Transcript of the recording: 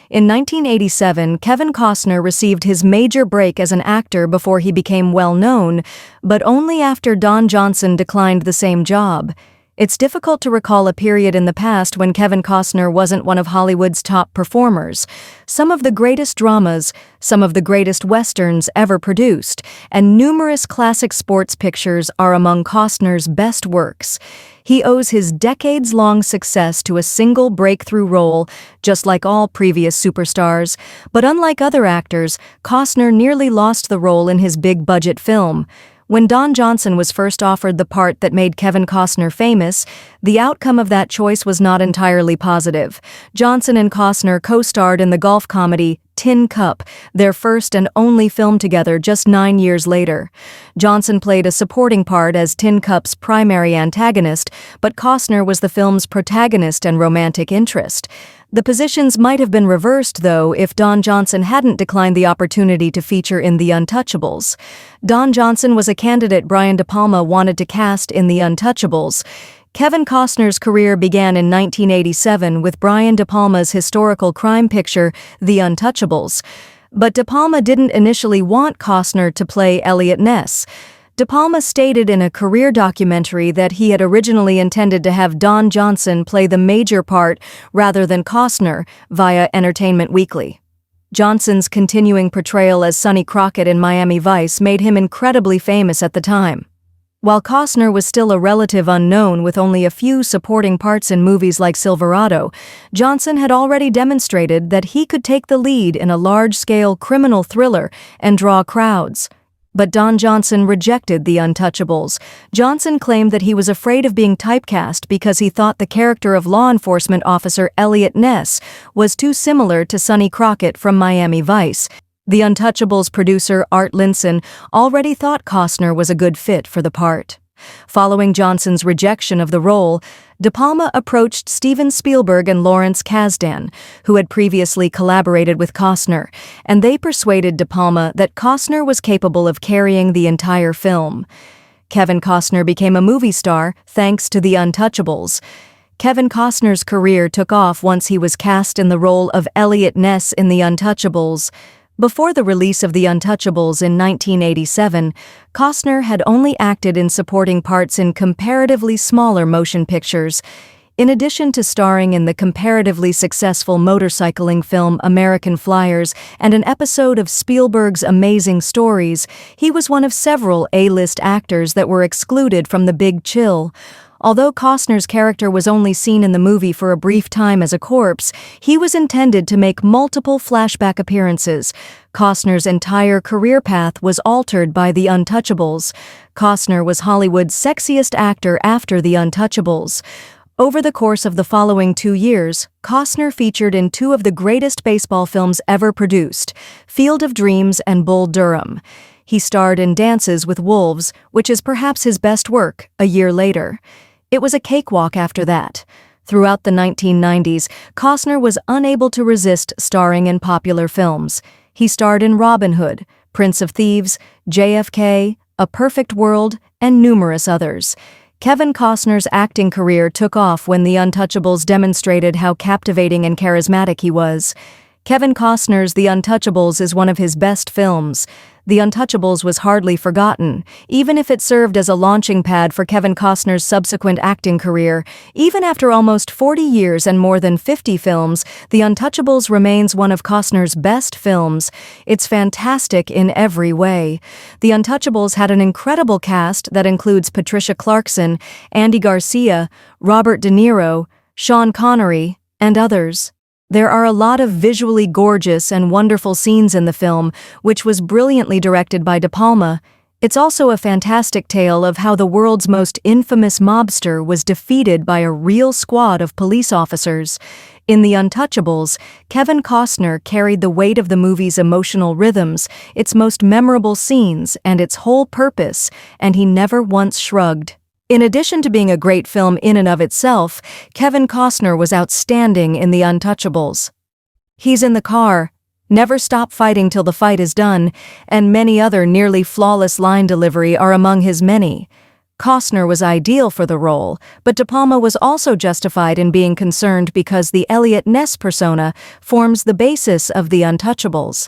In 1987, Kevin Costner received his major break as an actor before he became well-known, but only after Don Johnson declined the same job. It's difficult to recall a period in the past when Kevin Costner wasn't one of Hollywood's top performers. Some of the greatest dramas, some of the greatest westerns ever produced, and numerous classic sports pictures are among Costner's best works. He owes his decades-long success to a single breakthrough role, just like all previous superstars. But unlike other actors, Costner nearly lost the role in his big-budget film. When Don Johnson was first offered the part that made Kevin Costner famous, the outcome of that choice was not entirely positive. Johnson and Costner co-starred in the golf comedy Tin Cup, their first and only film together just 9 years later. Johnson played a supporting part as Tin Cup's primary antagonist, but Costner was the film's protagonist and romantic interest. The positions might have been reversed, though, if Don Johnson hadn't declined the opportunity to feature in The Untouchables. Don Johnson was a candidate Brian De Palma wanted to cast in The Untouchables. Kevin Costner's career began in 1987 with Brian De Palma's historical crime picture, The Untouchables. But De Palma didn't initially want Costner to play Elliot Ness. De Palma stated in a career documentary that he had originally intended to have Don Johnson play the major part rather than Costner, via Entertainment Weekly. Johnson's continuing portrayal as Sonny Crockett in Miami Vice made him incredibly famous at the time. While Costner was still a relative unknown with only a few supporting parts in movies like Silverado, Johnson had already demonstrated that he could take the lead in a large-scale criminal thriller and draw crowds. But Don Johnson rejected The Untouchables. Johnson claimed that he was afraid of being typecast because he thought the character of law enforcement officer Elliot Ness was too similar to Sonny Crockett from Miami Vice. The Untouchables producer Art Linson already thought Costner was a good fit for the part. Following Johnson's rejection of the role, De Palma approached Steven Spielberg and Lawrence Kasdan, who had previously collaborated with Costner, and they persuaded De Palma that Costner was capable of carrying the entire film. Kevin Costner became a movie star thanks to The Untouchables. Kevin Costner's career took off once he was cast in the role of Elliot Ness in The Untouchables. Before the release of The Untouchables in 1987, Costner had only acted in supporting parts in comparatively smaller motion pictures. In addition to starring in the comparatively successful motorcycling film American Flyers and an episode of Spielberg's Amazing Stories, he was one of several A-list actors that were excluded from The Big Chill. Although Costner's character was only seen in the movie for a brief time as a corpse, he was intended to make multiple flashback appearances. Costner's entire career path was altered by The Untouchables. Costner was Hollywood's sexiest actor after The Untouchables. Over the course of the following 2 years, Costner featured in 2 of the greatest baseball films ever produced, Field of Dreams and Bull Durham. He starred in Dances with Wolves, which is perhaps his best work, a year later. It was a cakewalk after that. Throughout the 1990s, Costner was unable to resist starring in popular films. He starred in Robin Hood, Prince of Thieves, JFK, A Perfect World, and numerous others. Kevin Costner's acting career took off when The Untouchables demonstrated how captivating and charismatic he was. Kevin Costner's The Untouchables is one of his best films. The Untouchables was hardly forgotten, even if it served as a launching pad for Kevin Costner's subsequent acting career. Even after almost 40 years and more than 50 films, The Untouchables remains one of Costner's best films. It's fantastic in every way. The Untouchables had an incredible cast that includes Patricia Clarkson, Andy Garcia, Robert De Niro, Sean Connery, and others. There are a lot of visually gorgeous and wonderful scenes in the film, which was brilliantly directed by De Palma. It's also a fantastic tale of how the world's most infamous mobster was defeated by a real squad of police officers. In The Untouchables, Kevin Costner carried the weight of the movie's emotional rhythms, its most memorable scenes, and its whole purpose, and he never once shrugged. In addition to being a great film in and of itself, Kevin Costner was outstanding in The Untouchables. He's in the car, never stop fighting till the fight is done, and many other nearly flawless line delivery are among his many. Costner was ideal for the role, but De Palma was also justified in being concerned because the Elliot Ness persona forms the basis of the Untouchables.